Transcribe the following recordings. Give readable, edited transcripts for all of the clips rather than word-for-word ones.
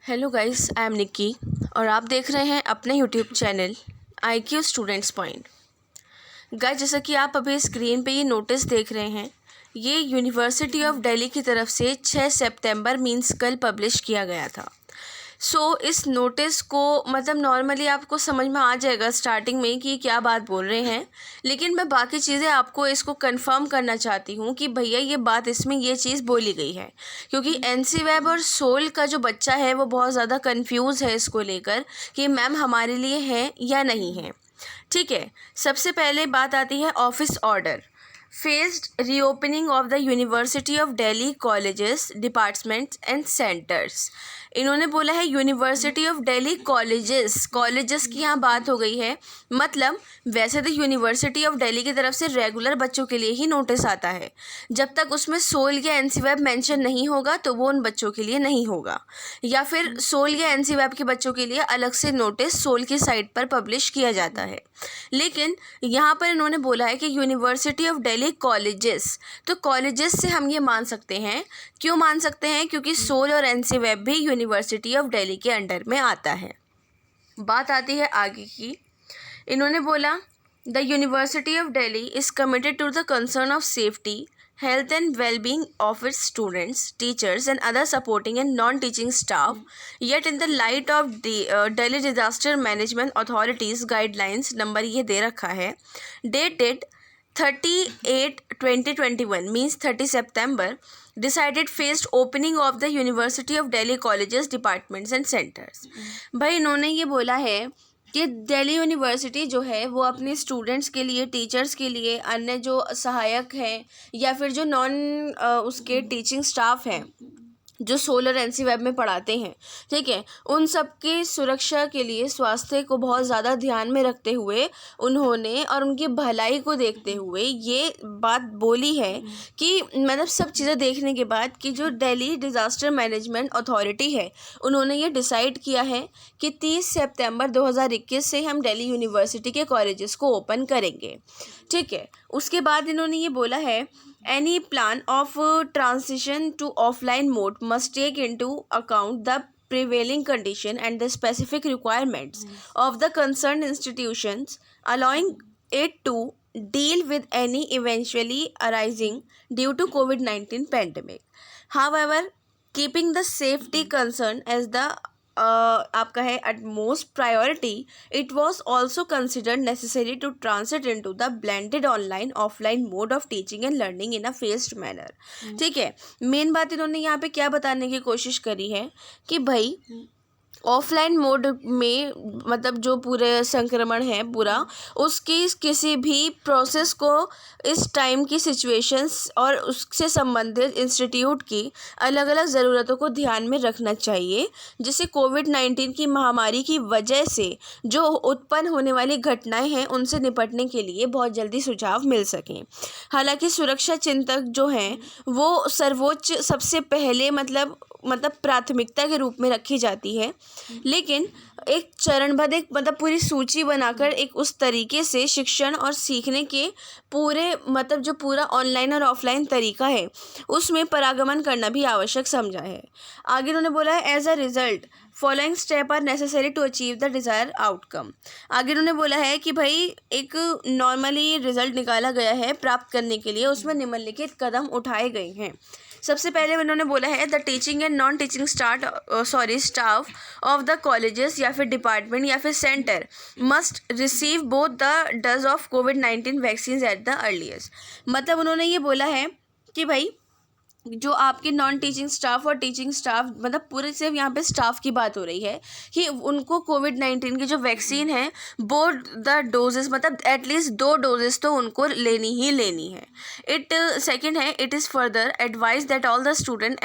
Hello guys, I am Nikki और आप देख रहे हैं अपने YouTube channel IQ students point. Guys, जैसा कि आप अभी स्क्रीन पे ये नोटिस देख रहे हैं, ये यूनिवर्सिटी ऑफ दिल्ली की तरफ से 6 सितंबर मीन्स कल पब्लिश किया गया था। इस नोटिस को मतलब नॉर्मली आपको समझ में आ जाएगा स्टार्टिंग में कि क्या बात बोल रहे हैं, लेकिन मैं बाकी चीज़ें आपको इसको कंफर्म करना चाहती हूँ कि भैया ये बात इसमें ये चीज़ बोली गई है, क्योंकि एनसी वेब और सोल का जो बच्चा है वो बहुत ज़्यादा कंफ्यूज है इसको लेकर कि मैम हमारे लिए है या नहीं है। ठीक है, सबसे पहले बात आती है office order. Phased reopening of the university of Delhi colleges, departments and centres. इन्होंने बोला है यूनिवर्सिटी ऑफ दिल्ली कॉलेजेस की यहाँ बात हो गई है। मतलब वैसे तो यूनिवर्सिटी ऑफ दिल्ली की तरफ से रेगुलर बच्चों के लिए ही नोटिस आता है, जब तक उसमें सोल या एनसी वेब मेंशन नहीं होगा तो वो उन बच्चों के लिए नहीं होगा, या फिर सोल या एनसी वेब के बच्चों के लिए अलग से नोटिस सोल की साइट पर पब्लिश किया जाता है। लेकिन यहाँ पर इन्होंने बोला है कि यूनिवर्सिटी ऑफ दिल्ली कॉलेजेस, तो कॉलेजेस से हम ये मान सकते हैं। क्यों मान सकते हैं? क्योंकि सोल और एनसी वेब भी यूनिवर्सिटी ऑफ दिल्ली के अंडर में आता है। बात आती है आगे की। इन्होंने बोला the university of Delhi is committed to the concern of safety, health and well-being of its students, teachers and other supporting and non-teaching staff. Yet in the light of the Delhi Disaster Management Authorities guidelines, number ये दे रखा है, dated 38/2021 means 30 September, decided phased opening of the University of Delhi colleges, departments and centers. भाई इन्होंने ये बोला है कि Delhi university जो है वो अपने स्टूडेंट्स के लिए, टीचर्स के लिए, अन्य जो सहायक हैं या फिर जो नॉन उसके टीचिंग स्टाफ हैं जो सोल और एनसी वेब में पढ़ाते हैं, ठीक है, उन सब की सुरक्षा के लिए, स्वास्थ्य को बहुत ज़्यादा ध्यान में रखते हुए उन्होंने और उनकी भलाई को देखते हुए ये बात बोली है कि मतलब सब चीज़ें देखने के बाद कि जो दिल्ली डिज़ास्टर मैनेजमेंट अथॉरिटी है उन्होंने ये डिसाइड किया है कि 30 सितंबर 2021 से हम दिल्ली यूनिवर्सिटी के कॉलेजेस को ओपन करेंगे। ठीक है, उसके बाद इन्होंने ये बोला है any plan of transition to offline mode must take into account the prevailing condition and the specific requirements of the concerned institutions, allowing it to deal with any eventually arising due to COVID-19 pandemic. However, keeping the safety concern as the आपका है utmost priority, it was also considered necessary to transit into the blended online offline mode of teaching and learning in a phased manner. ठीक है, main बात इन्होंने यहाँ पे क्या बताने की कोशिश करी है कि भाई ऑफलाइन मोड में मतलब जो पूरे संक्रमण है पूरा, उसकी किसी भी प्रोसेस को इस टाइम की सिचुएशंस और उससे संबंधित इंस्टीट्यूट की अलग अलग ज़रूरतों को ध्यान में रखना चाहिए, जिससे कोविड-19 की महामारी की वजह से जो उत्पन्न होने वाली घटनाएं हैं उनसे निपटने के लिए बहुत जल्दी सुझाव मिल सकें। हालांकि सुरक्षा चिंतक जो हैं वो सर्वोच्च सबसे पहले मतलब प्राथमिकता के रूप में रखी जाती है, लेकिन एक चरणबद्ध एक मतलब पूरी सूची बनाकर एक उस तरीके से शिक्षण और सीखने के पूरे मतलब जो पूरा ऑनलाइन और ऑफलाइन तरीका है उसमें परागमन करना भी आवश्यक समझा है। आगे उन्होंने बोला है as a result following step are necessary to achieve the desire outcome. आगे उन्होंने बोला है कि भाई एक नॉर्मली रिजल्ट निकाला गया है प्राप्त करने के लिए, उसमें निम्नलिखित कदम उठाए गए हैं। सबसे पहले उन्होंने बोला है the teaching and non teaching staff of the colleges या फिर डिपार्टमेंट या फिर centre must receive both the dose of covid vaccine at the earliest. मतलब उन्होंने ये बोला है कि भाई जो आपके नॉन टीचिंग स्टाफ और टीचिंग स्टाफ मतलब पूरे सिर्फ यहाँ पे स्टाफ की बात हो रही है कि उनको कोविड-19 की जो वैक्सीन है बोथ द डोजेस मतलब एटलीस्ट 2 डोजेस तो उनको लेनी ही लेनी है। इट सेकंड है it is further advise that all the student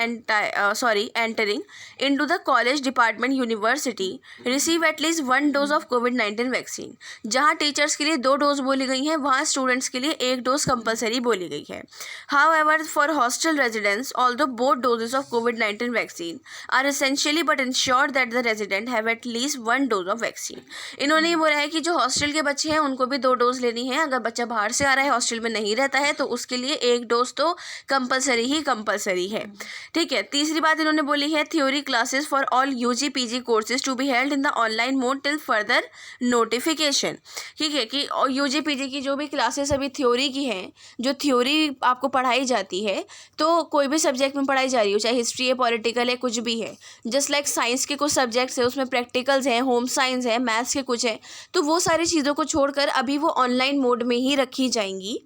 entering into the college department university receive at least 1 dose of covid vaccine. जहाँ टीचर्स के लिए 2 डोज बोली गई हैं वहाँ स्टूडेंट्स के लिए 1 डोज कंपलसरी बोली गई है। However for hostel resident residents, although both doses of COVID-19 vaccine are essentially but ensure that the resident have at least 1 dose of vaccine. इन्होंने ये बोला है कि जो हॉस्टल के बच्चे हैं उनको भी 2 डोज लेनी है. अगर बच्चा बाहर से आ रहा है, हॉस्टल में नहीं रहता है, तो उसके लिए 1 डोज तो कंपलसरी है. ठीक है. तीसरी बात इन्होंने बोली है, theory classes for all UG PG courses to be held in the online mode till further notification. ठीक है कि UG PG की जो भी क्लासेस अभी थ्योरी की हैं, जो थ्योरी आपको पढ़ाई जाती है, तो कोई भी सब्जेक्ट में पढ़ाई जा रही हो, चाहे हिस्ट्री है, पॉलिटिकल है, कुछ भी है, जस्ट लाइक साइंस के कुछ सब्जेक्ट्स है, उसमें प्रैक्टिकल्स हैं, होम साइंस है, मैथ्स के कुछ है, तो वो सारी चीज़ों को छोड़कर अभी वो ऑनलाइन मोड में ही रखी जाएंगी.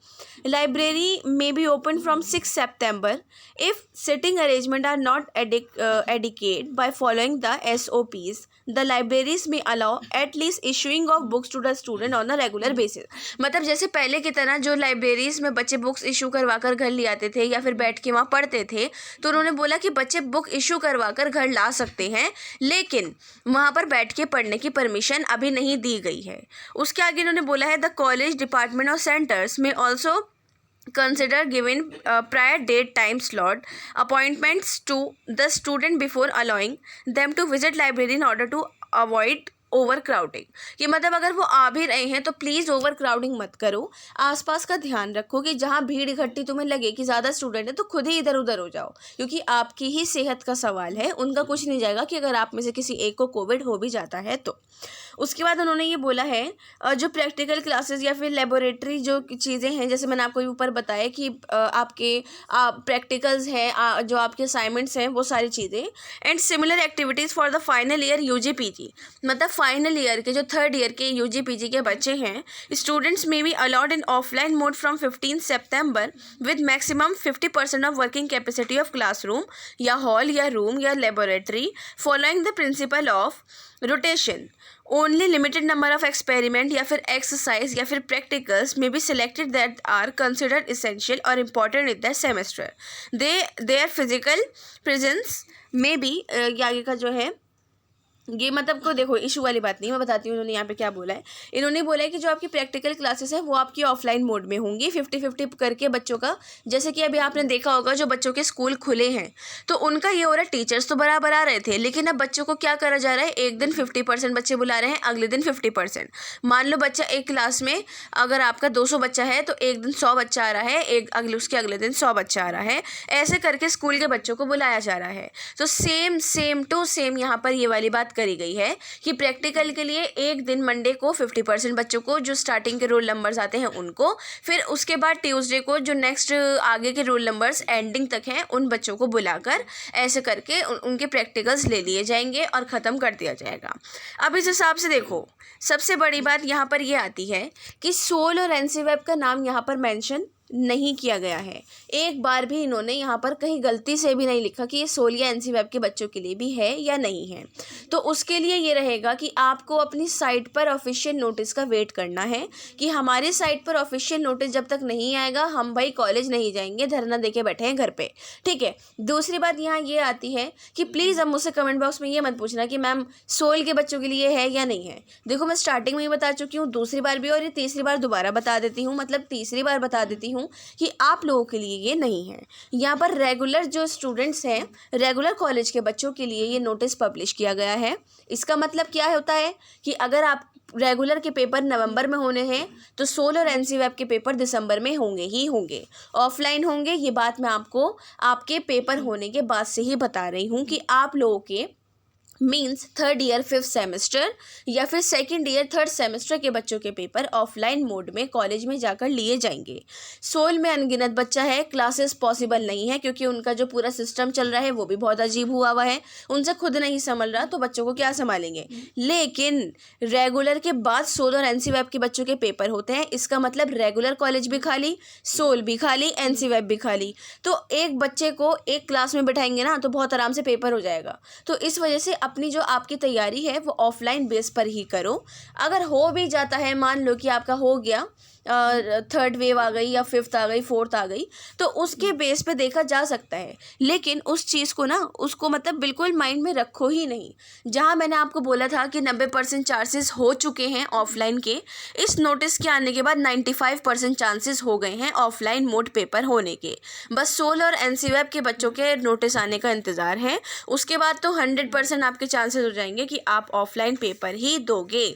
Library may be open from 6 September if sitting arrangement are not adequate by following the SOPs. The libraries may allow at least issuing of books to the student on a regular basis. मतलब जैसे पहले की तरह जो libraries में बच्चे books issue करवा कर घर ले आते थे या फिर बैठ के वहाँ पढ़ते थे, तो उन्होंने बोला कि बच्चे बुक इशू करवा कर घर ला सकते हैं, लेकिन वहाँ पर बैठ के पढ़ने की परमिशन अभी नहीं दी गई है. उसके आगे इन्होंने बोला है, द कॉलेज डिपार्टमेंट और सेंटर्स में also consider giving prior date time slot appointments to the student before allowing them to visit library in order to avoid over crowding. कि मतलब अगर वो आ भी रहे हैं तो प्लीज़ ओवर क्राउडिंग मत करो. आसपास का ध्यान रखो कि जहाँ भीड़ इकट्ठी तुम्हें लगे कि ज़्यादा स्टूडेंट है तो खुद ही इधर उधर हो जाओ, क्योंकि आपकी ही सेहत का सवाल है, उनका कुछ नहीं जाएगा कि अगर आप में से किसी एक को कोविड हो भी जाता है तो. उसके बाद उन्होंने ये बोला है, जो प्रैक्टिकल क्लासेस या फिर लेबोरेटरी जो चीज़ें हैं, जैसे मैंने आपको ऊपर बताया कि आपके प्रैक्टिकल्स हैं, जो आपके असाइनमेंट्स हैं, वो सारी चीज़ें, and similar activities for the final year UG PG. मतलब फाइनल ईयर के जो 3rd ईयर के UG PG के बच्चे हैं, स्टूडेंट्स में be allowed in offline mode from 15 September with maximum 50% of working capacity of classroom या हॉल या रूम या laboratory following the principle of rotation. Only limited number of experiment या फिर एक्सरसाइज या फिर प्रैक्टिकल्स में be selected that are considered essential और important in that semester. There physical presence में बी आगे का जो है ये मतलब को देखो इशू वाली बात नहीं, मैं बताती हूँ उन्होंने यहाँ पे क्या बोला है. इन्होंने बोला है कि जो आपकी प्रैक्टिकल क्लासेस है वो आपकी ऑफलाइन मोड में होंगी 50-50 करके बच्चों का. जैसे कि अभी आपने देखा होगा जो बच्चों के स्कूल खुले हैं तो उनका ये हो रहा है, टीचर्स तो बराबर आ रहे थे, लेकिन अब बच्चों को क्या करा जा रहा है, एक दिन 50% बच्चे बुला रहे हैं, अगले दिन 50%. मान लो बच्चा एक क्लास में अगर आपका 200 बच्चा है तो एक दिन 100 बच्चा आ रहा है, उसके अगले दिन 100 बच्चा आ रहा है, ऐसे करके स्कूल के बच्चों को बुलाया जा रहा है. तो सेम टू सेम यहाँ पर ये वाली बात करी गई है कि प्रैक्टिकल के लिए एक दिन मंडे को 50% बच्चों को जो स्टार्टिंग के रोल नंबर्स आते हैं उनको, फिर उसके बाद ट्यूसडे को जो नेक्स्ट आगे के रोल नंबर्स एंडिंग तक हैं उन बच्चों को बुलाकर ऐसे करके उनके प्रैक्टिकल्स ले लिए जाएंगे और ख़त्म कर दिया जाएगा. अब इस हिसाब से देखो, सबसे बड़ी बात यहाँ पर ये आती है कि सोल और एनसीवेब का नाम यहाँ पर मेंशन नहीं किया गया है. एक बार भी इन्होंने यहाँ पर कहीं गलती से भी नहीं लिखा कि ये सोल या एनसीवेब के बच्चों के लिए भी है या नहीं है. तो उसके लिए ये रहेगा कि आपको अपनी साइट पर ऑफिशियल नोटिस का वेट करना है कि हमारी साइट पर ऑफिशियल नोटिस जब तक नहीं आएगा हम भाई कॉलेज नहीं जाएंगे, धरना देके बैठे हैं घर पे. ठीक है. दूसरी बात यहाँ ये आती है कि प्लीज़ अब मुझसे कमेंट बॉक्स में ये मत पूछना कि मैम सोल के बच्चों के लिए है या नहीं है. देखो मैं स्टार्टिंग में ही बता चुकी हूँ, दूसरी बार भी, और ये तीसरी बार दोबारा बता देती हूँ, मतलब तीसरी बार बता देती हूँ कि आप लोगों के लिए ये नहीं है. यहाँ पर रेगुलर जो स्टूडेंट्स हैं, रेगुलर कॉलेज के बच्चों के लिए ये नोटिस पब्लिश किया गया है. इसका मतलब क्या होता है कि अगर आप रेगुलर के पेपर नवंबर में होने हैं तो सोल और एनसीवेब के पेपर दिसंबर में होंगे ही होंगे, ऑफलाइन होंगे. ये बात मैं आपको आपके पेपर होने के बाद से ही बता रही हूँ कि आप लोगों के means 3rd year 5th semester या फिर 2nd ईयर 3rd सेमेस्टर के बच्चों के पेपर ऑफलाइन मोड में कॉलेज में जाकर लिए जाएंगे. सोल में अनगिनत बच्चा है, क्लासेस पॉसिबल नहीं है क्योंकि उनका जो पूरा सिस्टम चल रहा है वो भी बहुत अजीब हुआ है, उनसे खुद नहीं संभल रहा, तो बच्चों को क्या संभालेंगे. लेकिन रेगुलर के बाद सोल और एनसीवेब के बच्चों के पेपर होते हैं. इसका मतलब रेगुलर कॉलेज भी खाली, सोल भी खाली, एनसीवेब भी खाली. तो एक बच्चे को एक क्लास में बैठाएंगे ना तो बहुत आराम से पेपर हो जाएगा. तो इस वजह से अपनी जो आपकी तैयारी है वो ऑफलाइन बेस पर ही करो। अगर हो भी जाता है, मान लो कि आपका हो गया, थर्ड वेव आ गई या फिफ्थ आ गई, फोर्थ आ गई, तो उसके बेस पे देखा जा सकता है, लेकिन उस चीज़ को ना, उसको मतलब बिल्कुल माइंड में रखो ही नहीं। जहाँ मैंने आपको बोला था कि 90% चांसेस हो चुके हैं ऑफलाइन के, इस नोटिस के आने के बाद 95% चांसेस हो गए हैं ऑफलाइन मोड पेपर होने के। बस सोल और एनसीवेब के बच्चों के नोटिस आने का इंतज़ार है, उसके बाद तो 100% आपके चांसेस हो जाएंगे कि आप ऑफलाइन पेपर ही दोगे।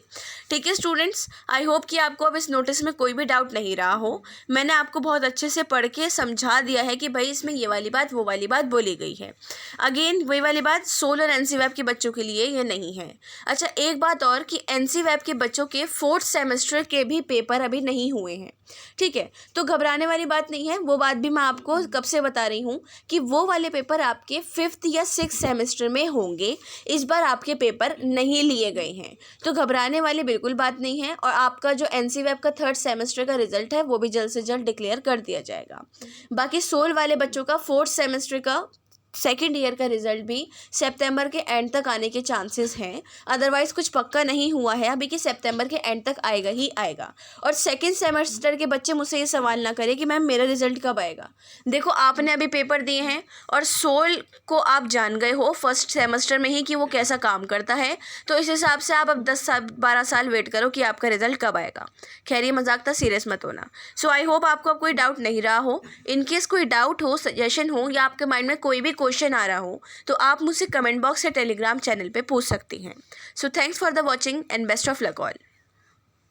ठीक है स्टूडेंट्स, आई होप कि आपको अब इस नोटिस में कोई भी डाउट नहीं रहा हो। मैंने आपको बहुत अच्छे से पढ़ के समझा दिया है कि भाई इसमें ये वाली बात वो वाली बात बोली गई है। अगेन वही वाली बात, सोल और एनसीवेब के बच्चों के लिए ये नहीं है। अच्छा, एक बात और कि एनसीवेब के बच्चों के 4th सेमेस्टर के भी पेपर अभी नहीं हुए हैं। ठीक है, तो घबराने वाली बात नहीं है। वो बात भी मैं आपको कब से बता रही हूँ कि वो वाले पेपर आपके 5th या 6th सेमेस्टर में होंगे। इस बार आपके पेपर नहीं लिए गए हैं, तो घबराने वाली बिल्कुल बात नहीं है। और आपका जो एनसीवेब का 3rd सेमेस्टर का रिजल्ट है वो भी जल्द से जल्द डिक्लेयर कर दिया जाएगा। बाकी सोल वाले बच्चों का 4th सेमेस्टर का 2nd ईयर का रिजल्ट भी सितंबर के एंड तक आने के चांसेस हैं। अदरवाइज़ कुछ पक्का नहीं हुआ है अभी कि सितंबर के एंड तक आएगा ही आएगा। और 2nd सेमेस्टर के बच्चे मुझसे ये सवाल ना करें कि मैम मेरा रिजल्ट कब आएगा। देखो, आपने अभी पेपर दिए हैं और सोल को आप जान गए हो 1st सेमेस्टर में ही कि वो कैसा काम करता है, तो इस हिसाब से आप अब 10 साल 12 साल वेट करो कि आपका रिजल्ट कब आएगा। खैर, ये मजाक था, सीरियस मत होना। सो आई होप आपको अब कोई डाउट नहीं रहा हो। इनकेस कोई डाउट हो, सजेशन हो या आपके माइंड में कोई भी क्वेश्चन आ रहा हो, तो आप मुझसे कमेंट बॉक्स या टेलीग्राम चैनल पे पूछ सकती हैं। So thanks for the watching and best of luck all.